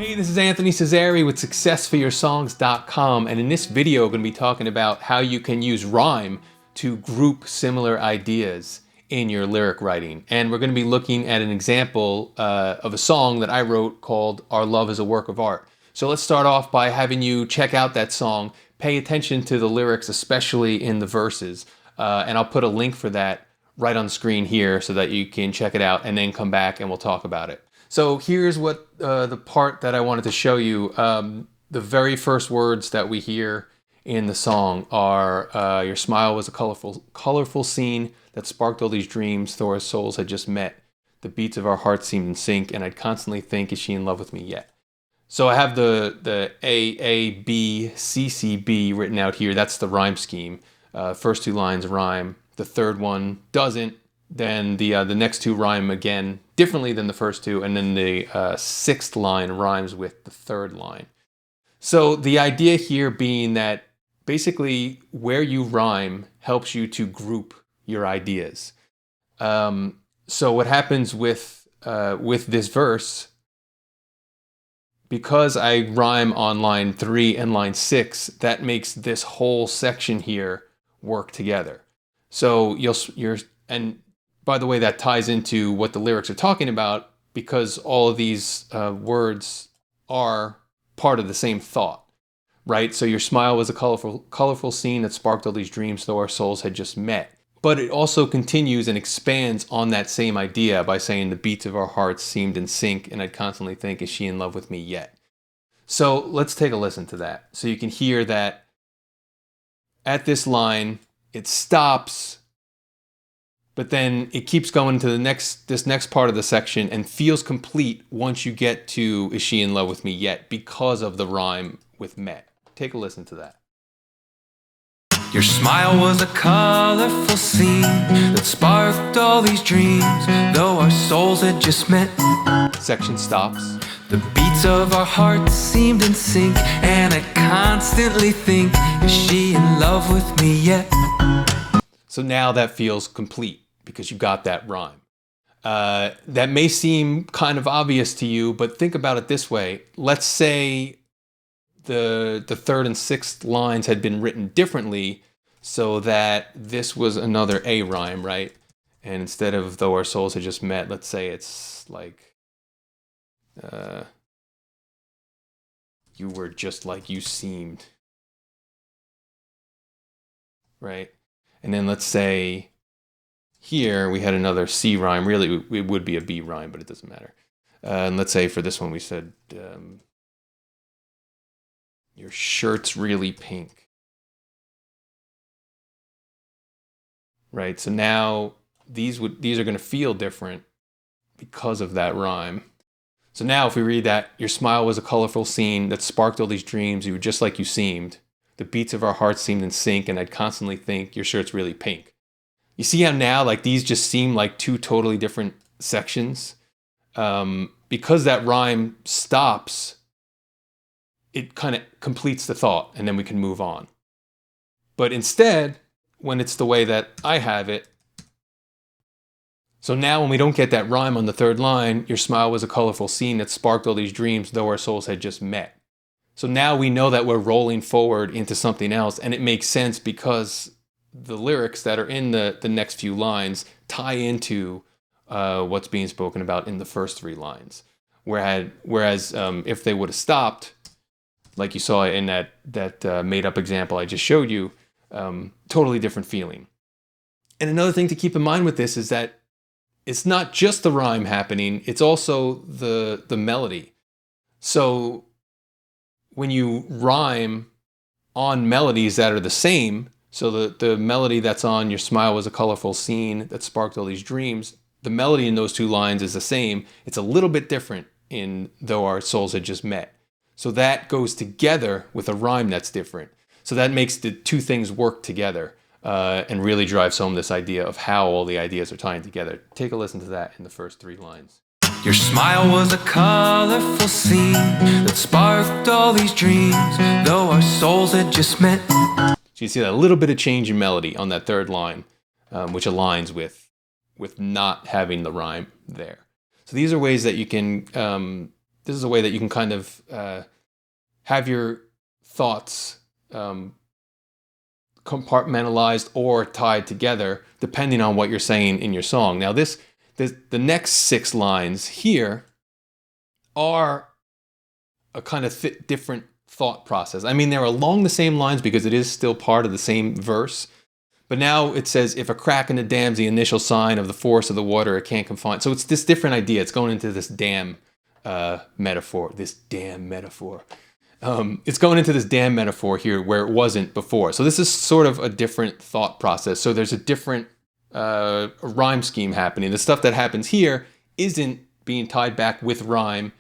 Hey, this is Anthony Cesari with SuccessForYourSongs.com, and in this video, I'm going to be talking about how you can use rhyme to group similar ideas in your lyric writing. And we're going to be looking at an example of a song that I wrote called Our Love is a Work of Art. So let's start off by having you check out that song, pay attention to the lyrics, especially in the verses, and I'll put a link for that right on the screen here so that you can check it out and then come back and we'll talk about it. So here's what the part that I wanted to show you. The very first words that we hear in the song are, your smile was a colorful scene that sparked all these dreams, though our souls had just met. The beats of our hearts seemed in sync, and I'd constantly think, is she in love with me yet? So I have the A, B, C, B written out here. That's the rhyme scheme. First two lines rhyme. The third one doesn't. Then the next two rhyme again differently than the first two, and then the sixth line rhymes with the third line. So the idea here being that basically where you rhyme helps you to group your ideas. So what happens with this verse, because I rhyme on line 3 and line 6, that makes this whole section here work together. So and by the way, that ties into what the lyrics are talking about, because all of these words are part of the same thought, right? So your smile was a colorful scene that sparked all these dreams, though our souls had just met. But it also continues and expands on that same idea by saying the beats of our hearts seemed in sync, and I'd constantly think, is she in love with me yet? So let's take a listen to that. So you can hear that at this line, it stops, but then it keeps going to this next part of the section and feels complete once you get to is she in love with me yet, because of the rhyme with met. Take a listen to that. Your smile was a colorful scene that sparked all these dreams, though our souls had just met. Section stops. The beats of our hearts seemed in sync, and I constantly think, is she in love with me yet? So now that feels complete because you got that rhyme. That may seem kind of obvious to you, but think about it this way. Let's say the third and sixth lines had been written differently so that this was another A rhyme, right? And instead of though our souls had just met, let's say it's like, you were just like you seemed, right? And then let's say here we had another C rhyme. Really, it would be a B rhyme, but it doesn't matter. And let's say for this one we said, your shirt's really pink. Right, so now these are going to feel different because of that rhyme. So now if we read that, your smile was a colorful scene that sparked all these dreams, you were just like you seemed. The beats of our hearts seemed in sync, and I'd constantly think, your shirt's really pink. You see how now, like, these just seem like two totally different sections? Because that rhyme stops, it kind of completes the thought, and then we can move on. But instead, when it's the way that I have it, so now when we don't get that rhyme on the third line, your smile was a colorful scene that sparked all these dreams, though our souls had just met. So now we know that we're rolling forward into something else, and it makes sense because the lyrics that are in the next few lines tie into what's being spoken about in the first three lines. Whereas if they would have stopped, like you saw in that made-up example I just showed you, totally different feeling. And another thing to keep in mind with this is that it's not just the rhyme happening, it's also the melody. So when you rhyme on melodies that are the same, so the melody that's on your smile was a colorful scene that sparked all these dreams, the melody in those two lines is the same. It's a little bit different in though our souls had just met. So that goes together with a rhyme that's different. So that makes the two things work together and really drives home this idea of how all the ideas are tying together. Take a listen to that in the first three lines. Your smile was a colorful scene that sparked all these dreams, though our souls had just met. So you see that a little bit of change in melody on that third line, which aligns with not having the rhyme there. So these are ways that you can this is a way that you can kind of have your thoughts compartmentalized or tied together depending on what you're saying in your song. Now the next 6 lines here are a kind of different thought process. I mean, they're along the same lines because it is still part of the same verse. But now it says, if a crack in the dam's the initial sign of the force of the water, it can't confine. So it's this different idea. It's going into this dam metaphor, this dam metaphor. It's going into this dam metaphor here where it wasn't before. So this is sort of a different thought process. So there's a different rhyme scheme happening. The stuff that happens here isn't being tied back with rhyme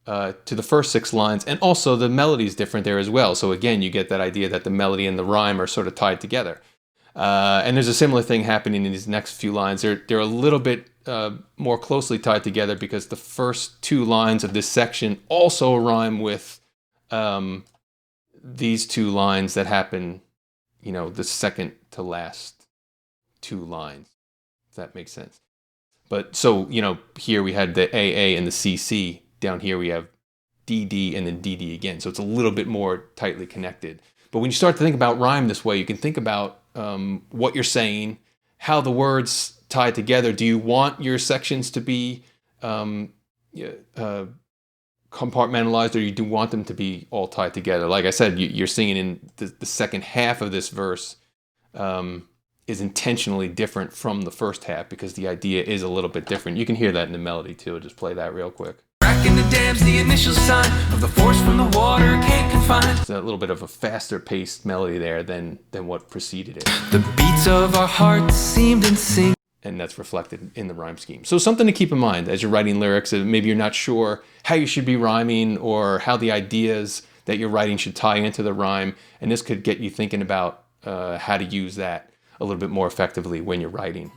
to the first 6 lines. And also the melody is different there as well. So again, you get that idea that the melody and the rhyme are sort of tied together. And there's a similar thing happening in these next few lines. They're a little bit more closely tied together because the first 2 lines of this section also rhyme with these 2 lines that happen, the second to last 2 lines, if that makes sense. But so, here we had the AA and the CC. Down here we have DD and then DD again. So it's a little bit more tightly connected. But when you start to think about rhyme this way, you can think about what you're saying, how the words tie together. Do you want your sections to be compartmentalized, or you do want them to be all tied together? Like I said, you're singing in the second half of this verse is intentionally different from the first half because the idea is a little bit different. You can hear that in the melody too. I'll just play that real quick. In the dam's the initial sign of the force from the water can't confine. It's a little bit of a faster paced melody there than what preceded it. The beats of our hearts seemed in sync. And that's reflected in the rhyme scheme. So something to keep in mind as you're writing lyrics. Maybe you're not sure how you should be rhyming or how the ideas that you're writing should tie into the rhyme. And this could get you thinking about how to use that a little bit more effectively when you're writing.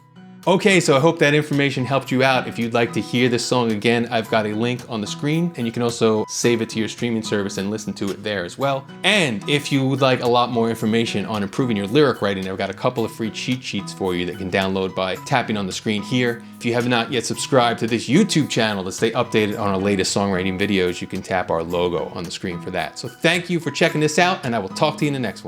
Okay, so I hope that information helped you out. If you'd like to hear this song again, I've got a link on the screen, and you can also save it to your streaming service and listen to it there as well. And if you would like a lot more information on improving your lyric writing, I've got a couple of free cheat sheets for you that you can download by tapping on the screen here. If you have not yet subscribed to this YouTube channel to stay updated on our latest songwriting videos, you can tap our logo on the screen for that. So thank you for checking this out, and I will talk to you in the next one.